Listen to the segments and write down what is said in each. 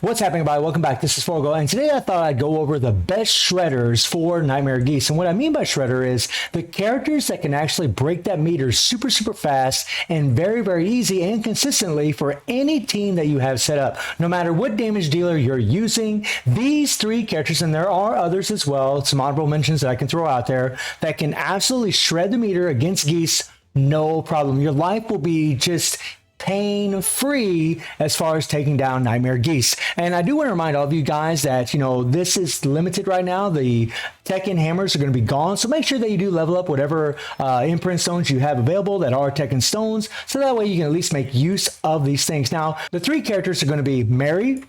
What's happening, everybody? Welcome back. This is Forgo, and today I thought I'd go over the best shredders for Nightmare Geese. And what I mean by shredder is the characters that can actually break that meter super fast and very easy and consistently for any team that you have set up. No matter what damage dealer you're using, these three characters, and there are others as well, some honorable mentions that I can throw out there, that can absolutely shred the meter against Geese, no problem. Your life will be just pain-free as far as taking down Nightmare Geese. And I do want to remind all of you guys that, this is limited right now. The Tekken hammers are going to be gone. So make sure that you do level up whatever imprint stones you have available that are Tekken stones. So that way you can at least make use of these things. Now, the three characters are going to be Mary,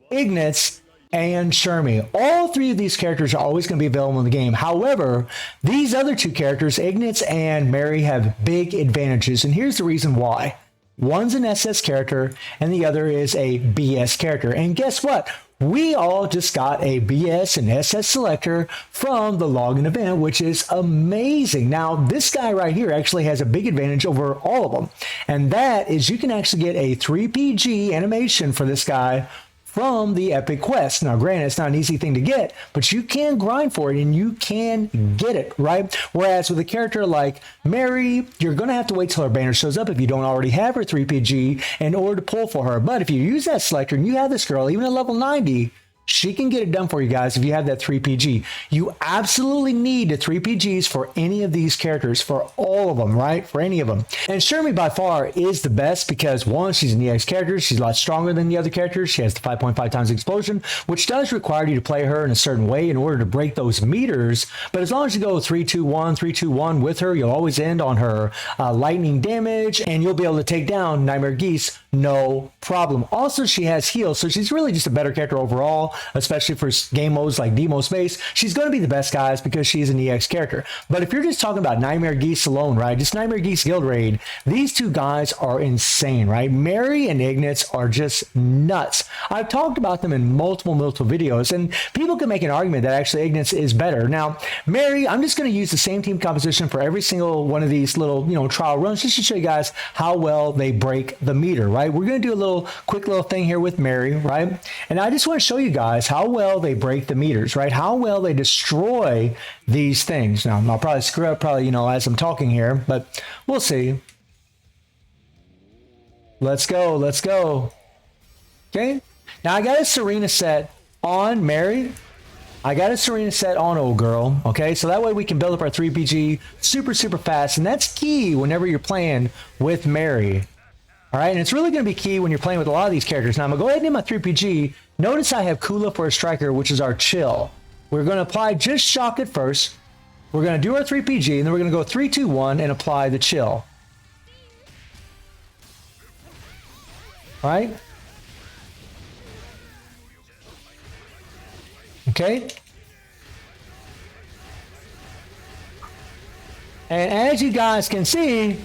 Ignis, and Sherman. All three of these characters are always going to be available in the game. However, these other two characters, Ignis and Mary, have big advantages. And here's the reason why. One's an SS character, and the other is a BS character. And guess what? We all just got a BS and SS selector from the login event, which is amazing. Now, this guy right here actually has a big advantage over all of them. And that is you can actually get a 3PG animation for this guy from the Epic Quest. Now, granted, it's not an easy thing to get, but you can grind for it and you can get it, right? Whereas with a character like Mary, you're going to have to wait till her banner shows up if you don't already have her 3PG in order to pull for her. But if you use that selector and you have this girl, even at level 90, she can get it done for you guys if you have that 3PG. You absolutely need the 3PGs for any of these characters, for all of them, right? For any of them. And Sherman by far is the best because, one, she's an EX character. She's a lot stronger than the other characters. She has the 5.5 times explosion, which does require you to play her in a certain way in order to break those meters. But as long as you go 3-2-1, 3-2-1 with her, you'll always end on her lightning damage, and you'll be able to take down Nightmare Geese, no problem. Also, she has heal, so she's really just a better character overall, especially for game modes like Demo Space. She's going to be the best, guys, because she's an EX character. But if you're just talking about Nightmare Geese alone, right, just Nightmare Geese Guild Raid, these two guys are insane, right? Mary and Ignis are just nuts. I've talked about them in multiple videos, and people can make an argument that actually Ignis is better. Now, Mary, I'm just going to use the same team composition for every single one of these little, trial runs, just to show you guys how well they break the meter, right? We're going to do a quick little thing here with Mary, right? And I just want to show you guys how well they break the meters, right? How well they destroy these things. Now, I'll probably screw up as I'm talking here, but we'll see. Let's go. Okay. Now I got a Serena set on Mary. I got a Serena set on old girl. Okay. So that way we can build up our 3PG super fast. And that's key whenever you're playing with Mary. All right, and it's really going to be key when you're playing with a lot of these characters. Now, I'm going to go ahead and hit my 3PG. Notice I have Kula for a striker, which is our chill. We're going to apply just shock at first. We're going to do our 3PG, and then we're going to go 3-2-1 and apply the chill. All right? Okay? And as you guys can see,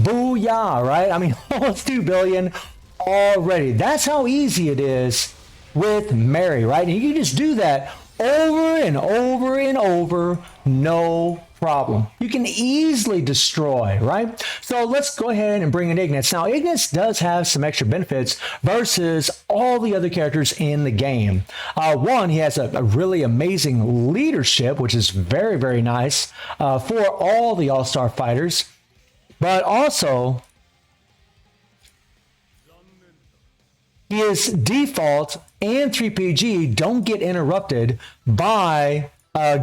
booyah, right? I mean, almost 2 billion already. That's how easy it is with Mary, right? And you can just do that over and over, no problem. You can easily destroy, right? So let's go ahead and bring in Ignis. Now, Ignis does have some extra benefits versus all the other characters in the game. One, he has a really amazing leadership, which is very nice for all the all-star fighters. But also, his default and 3PG don't get interrupted by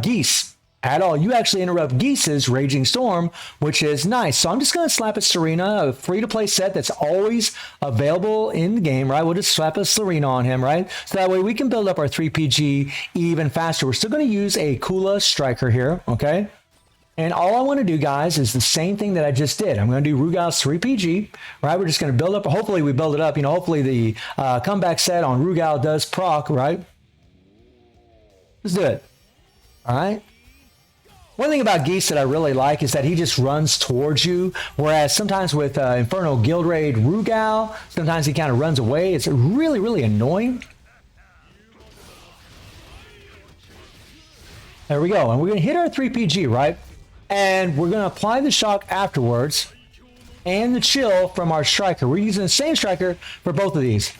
Geese at all. You actually interrupt Geese's Raging Storm, which is nice. So I'm just going to slap a Serena, a free-to-play set that's always available in the game, right? We'll just slap a Serena on him, right? So that way we can build up our 3PG even faster. We're still going to use a Kula striker here, okay? And all I want to do, guys, is the same thing that I just did. I'm going to do Rugal's 3PG, right? We're just going to build up. Hopefully we build it up. Hopefully the comeback set on Rugal does proc, right? Let's do it. All right. One thing about Geese that I really like is that he just runs towards you, whereas sometimes with Inferno Guild Raid Rugal, sometimes he kind of runs away. It's really annoying. There we go. And we're going to hit our 3PG, right? And we're going to apply the shock afterwards and the chill from our striker. We're using the same striker for both of these.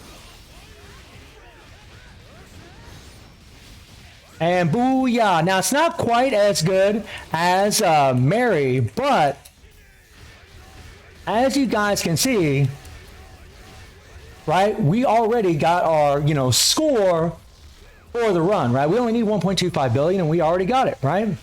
And booyah. Now, it's not quite as good as Mary, but as you guys can see, right, we already got our, score for the run, right? We only need 1.25 billion and we already got it, right?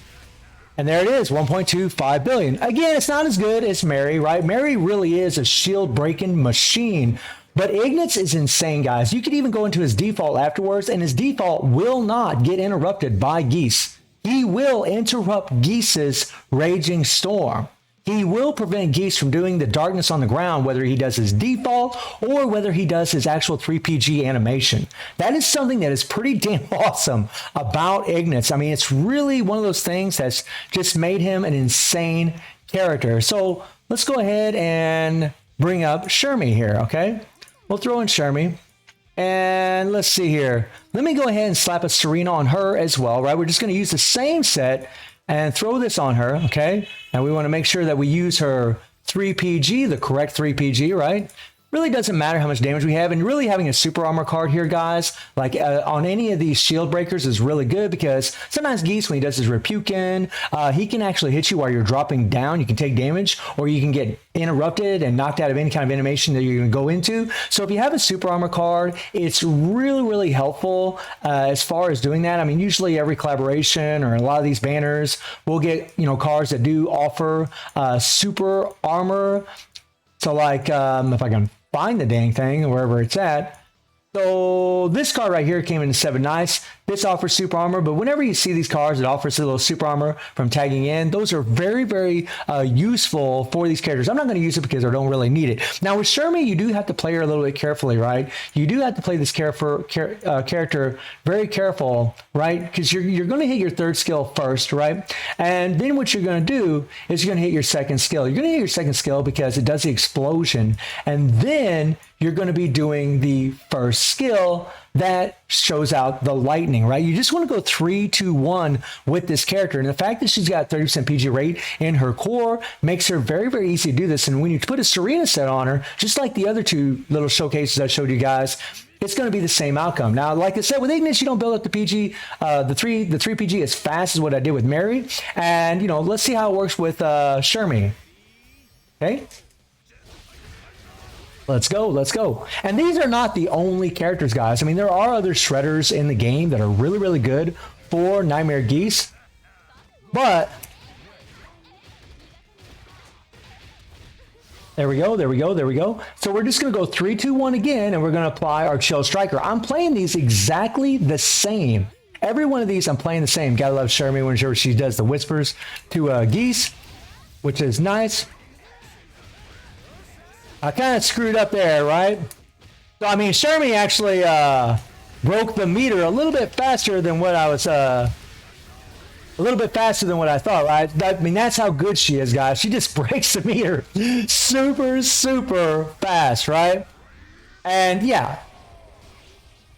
And there it is, 1.25 billion. Again, it's not as good as Mary, right? Mary really is a shield breaking machine. But Ignis is insane, guys. You could even go into his default afterwards, and his default will not get interrupted by Geese. He will interrupt Geese's Raging Storm. He will prevent Geese from doing the darkness on the ground, whether he does his default or whether he does his actual 3PG animation. That is something that is pretty damn awesome about Ignis. I mean, it's really one of those things that's just made him an insane character. So let's go ahead and bring up Sherman here, okay? We'll throw in Sherman. And let's see here. Let me go ahead and slap a Serena on her as well, right? We're just going to use the same set and throw this on her, okay? And we want to make sure that we use her 3PG, the correct 3PG, right? Really doesn't matter how much damage we have, and really having a super armor card here, guys, like on any of these shield breakers is really good, because sometimes Geese, when he does his Repukin, he can actually hit you while you're dropping down. You can take damage, or you can get interrupted and knocked out of any kind of animation that you're going to go into. So if you have a super armor card, it's really, really helpful as far as doing that. I mean, usually every collaboration or a lot of these banners will get, cards that do offer super armor. So like, if I can find the dang thing wherever it's at. So this card right here came in 7 nice. This offers super armor, but whenever you see these cards that offers a little super armor from tagging in, those are very, very useful for these characters. I'm not going to use it because I don't really need it. Now with Sherman, you do have to play her a little bit carefully, right? You do have to play this character very careful, right? Because you're going to hit your third skill first, right? And then what you're going to do is you're going to hit your second skill. You're going to hit your second skill because it does the explosion, and then you're going to be doing the first skill that shows out the lightning, right? You just want to go 3, 2, 1 with this character. And the fact that she's got 30% PG rate in her core makes her very, very easy to do this. And when you put a Serena set on her, just like the other 2 little showcases I showed you guys, it's going to be the same outcome. Now, like I said, with Ignis, you don't build up the PG, the 3 PG as fast as what I did with Mary. And, let's see how it works with Sherman. Okay. Let's go, let's go. And these are not the only characters, guys. I mean, there are other shredders in the game that are really, really good for Nightmare Geese. But there we go, there we go, there we go. So we're just going to go 3, 2, 1 again, and we're going to apply our Chill Striker. I'm playing these exactly the same. Every one of these I'm playing the same. Gotta love Sherman whenever she does the whispers to Geese, which is nice. I kind of screwed up there, right? So, I mean, Sherman actually broke the meter a little bit faster than what I was, a little bit faster than what I thought, right? I mean, that's how good she is, guys. She just breaks the meter super, super fast, right? And yeah,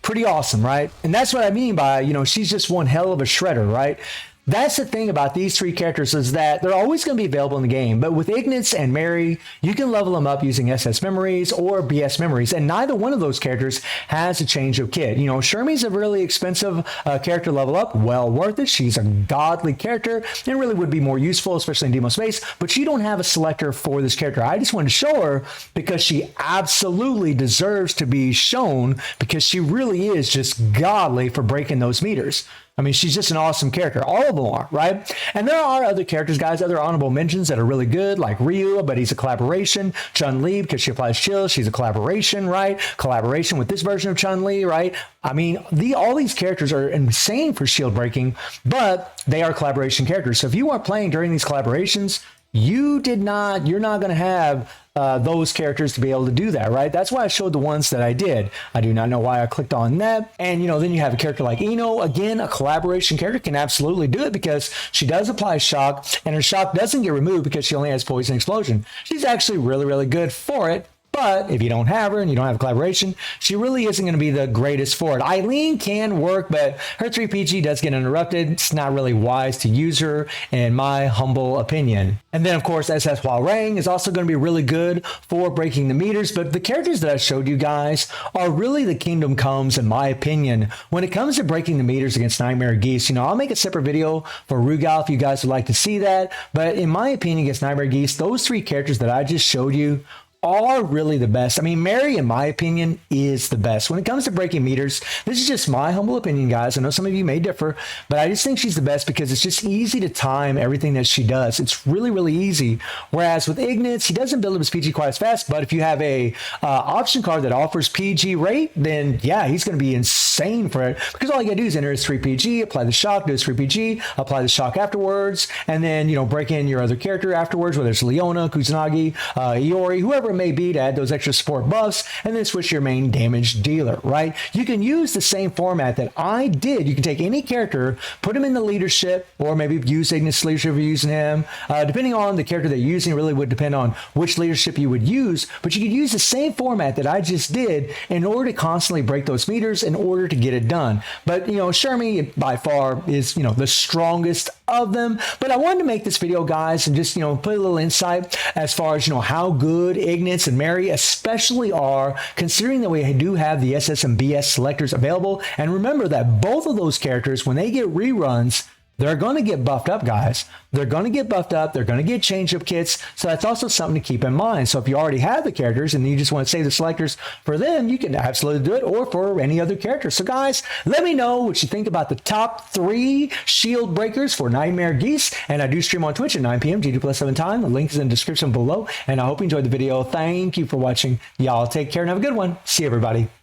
pretty awesome, right? And that's what I mean by, she's just one hell of a shredder, right? That's the thing about these 3 characters, is that they're always going to be available in the game. But with Ignis and Mary, you can level them up using SS memories or BS memories. And neither one of those characters has a change of kit. Sherman's a really expensive character level up. Well worth it. She's a godly character and really would be more useful, especially in demo space. But you don't have a selector for this character. I just wanted to show her because she absolutely deserves to be shown, because she really is just godly for breaking those meters. I mean, she's just an awesome character. All of them are, right? And there are other characters, guys, other honorable mentions that are really good, like Ryu, but he's a collaboration. Chun-Li, because she applies chill, she's a collaboration, right? Collaboration with this version of Chun-Li, right? I mean, all these characters are insane for shield breaking, but they are collaboration characters. So if you aren't playing during these collaborations, you're not going to have those characters to be able to do that, right? That's why I showed the ones that I did. I do not know why I clicked on that. And, then you have a character like Ino. Again, a collaboration character can absolutely do it because she does apply shock, and her shock doesn't get removed because she only has poison explosion. She's actually really, really good for it. But if you don't have her and you don't have a collaboration, she really isn't going to be the greatest for it. Eileen can work, but her 3PG does get interrupted. It's not really wise to use her, in my humble opinion. And then, of course, SS Hua-Rang is also going to be really good for breaking the meters. But the characters that I showed you guys are really the Kingdom Comes, in my opinion, when it comes to breaking the meters against Nightmare Geese. You know, I'll make a separate video for Rugal if you guys would like to see that. But in my opinion, against Nightmare Geese, those three characters that I just showed you are really the best. I mean, Mary, in my opinion, is the best. When it comes to breaking meters, this is just my humble opinion, guys. I know some of you may differ, but I just think she's the best because it's just easy to time everything that she does. It's really, really easy. Whereas with Ignis, he doesn't build up his PG quite as fast, but if you have a option card that offers PG rate, then yeah, he's going to be insane for it because all you got to do is enter his 3PG, apply the shock, do his 3PG, apply the shock afterwards, and then, you know, break in your other character afterwards, whether it's Leona, Kusanagi, Iori, whoever it may be, to add those extra support buffs, and then switch your main damage dealer, right? You can use the same format that I did. You can take any character, put him in the leadership, or maybe use Ignis leadership if you're using him. Depending on the character that you're using, really would depend on which leadership you would use, but you could use the same format that I just did in order to constantly break those meters in order to get it done. But, you know, Sherman by far is, you know, the strongest of them. But I wanted to make this video, guys, and just, you know, put a little insight as far as, you know, how good Ignis and Mary especially are, considering that we do have the SS and BS selectors available. And remember that both of those characters, when they get reruns, they're going to get buffed up, guys. They're going to get buffed up. They're going to get change-up kits. So that's also something to keep in mind. So if you already have the characters and you just want to save the selectors for them, you can absolutely do it, or for any other character. So guys, let me know what you think about the top 3 shield breakers for Nightmare Geese. And I do stream on Twitch at 9 p.m. GD+7 time. The link is in the description below. And I hope you enjoyed the video. Thank you for watching. Y'all take care and have a good one. See you, everybody.